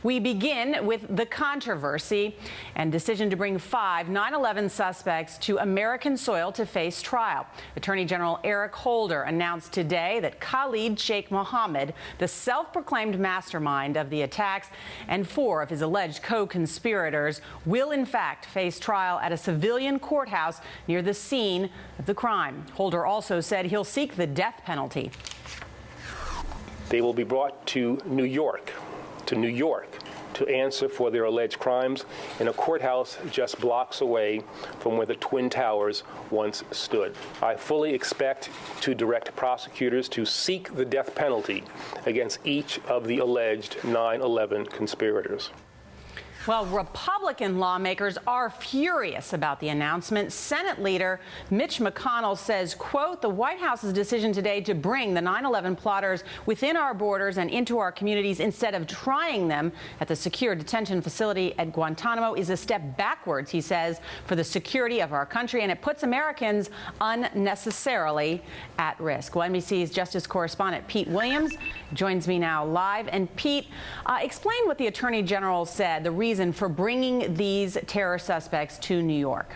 We begin with the controversy and decision to bring 5 9/11 suspects to American soil to face trial. Attorney General Eric Holder announced today that Khalid Sheikh Mohammed, the self-proclaimed mastermind of the attacks, and 4 of his alleged co-conspirators will in fact face trial at a civilian courthouse near the scene of the crime. Holder also said he'll seek the death penalty. They will be brought to New York to answer for their alleged crimes in a courthouse just blocks away from where the Twin Towers once stood. I fully expect to direct prosecutors to seek the death penalty against each of the alleged 9/11 conspirators. Well, Republican lawmakers are furious about the announcement. Senate leader Mitch McConnell says, quote, the White House's decision today to bring the 9/11 plotters within our borders and into our communities instead of trying them at the secure detention facility at Guantanamo is a step backwards, he says, for the security of our country, and it puts Americans unnecessarily at risk. Well, NBC's Justice correspondent Pete Williams joins me now live. And Pete, explain what the Attorney General said, the reason for bringing these terror suspects to New York.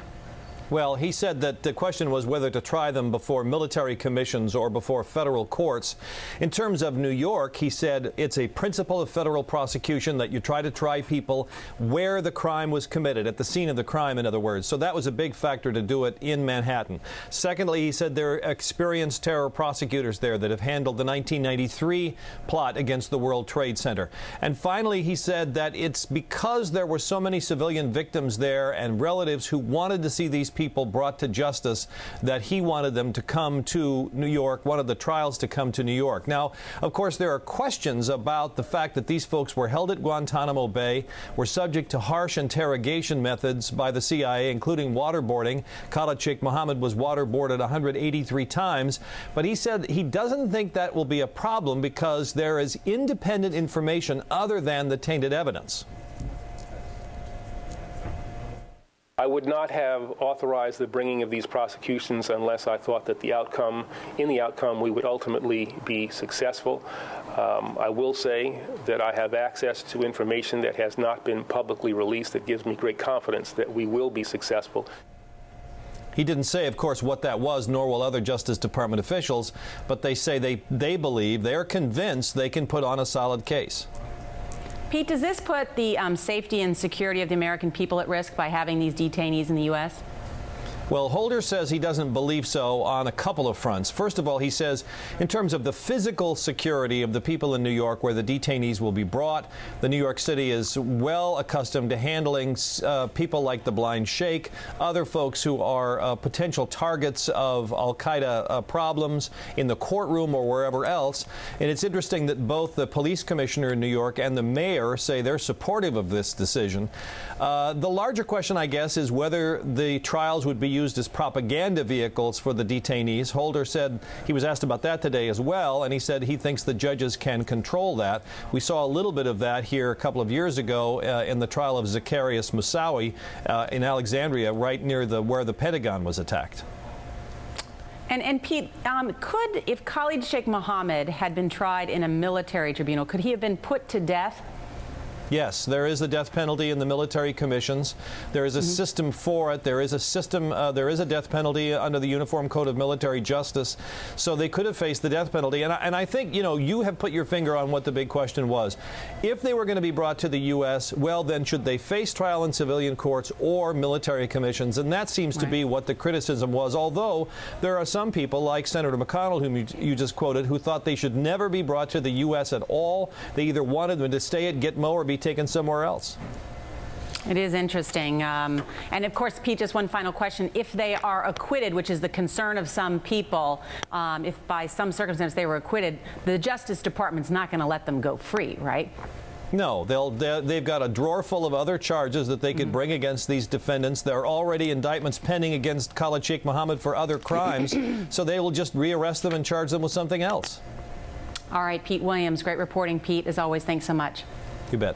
Well, he said that the question was whether to try them before military commissions or before federal courts. In terms of New York, he said it's a principle of federal prosecution that you try to try people where the crime was committed, at the scene of the crime, in other words. So that was a big factor to do it in Manhattan. Secondly, he said there are experienced terror prosecutors there that have handled the 1993 plot against the World Trade Center. And finally, he said that it's because there were so many civilian victims there and relatives who wanted to see these people brought to justice that he wanted them to come to New York, wanted the trials to come to New York. Now, of course, there are questions about the fact that these folks were held at Guantanamo Bay, were subject to harsh interrogation methods by the CIA, including waterboarding. Khalid Sheikh Mohammed was waterboarded 183 times, but he said he doesn't think that will be a problem because there is independent information other than the tainted evidence. I would not have authorized the bringing of these prosecutions unless I thought that in the outcome, we would ultimately be successful. I will say that I have access to information that has not been publicly released that gives me great confidence that we will be successful. He didn't say, of course, what that was, nor will other Justice Department officials, but they say they believe, they're convinced they can put on a solid case. Pete, does this put the safety and security of the American people at risk by having these detainees in the U.S.? Well, Holder says he doesn't believe so on a couple of fronts. First of all, he says in terms of the physical security of the people in New York where the detainees will be brought, the New York City is well accustomed to handling people like the blind sheikh, other folks who are potential targets of al-Qaeda problems in the courtroom or wherever else. And it's interesting that both the police commissioner in New York and the mayor say they're supportive of this decision. The larger question, I guess, is whether the trials would be used as propaganda vehicles for the detainees. Holder said he was asked about that today as well, and he said he thinks the judges can control that. We saw a little bit of that here a couple of years ago in the trial of Zacarias Moussaoui in Alexandria, right near where the Pentagon was attacked. And Pete, if Khalid Sheikh Mohammed had been tried in a military tribunal, could he have been put to death? Yes, there is a death penalty in the military commissions. There is a system for it. There is a system. There is a death penalty under the Uniform Code of Military Justice. So they could have faced the death penalty. And I think, you have put your finger on what the big question was. If they were going to be brought to the U.S., well, then should they face trial in civilian courts or military commissions? And that seems to be what the criticism was, although there are some people like Senator McConnell, whom you just quoted, who thought they should never be brought to the U.S. at all. They either wanted them to stay at Gitmo or be taken somewhere else. It is interesting. And of course, Pete, just one final question. If they are acquitted, which is the concern of some people, if by some circumstance they were acquitted, the Justice Department's not going to let them go free, right? No, they've got a drawer full of other charges that they could bring against these defendants. There are already indictments pending against Khalid Sheikh Mohammed for other crimes, so they will just rearrest them and charge them with something else. All right, Pete Williams, great reporting, Pete. As always, thanks so much. You bet.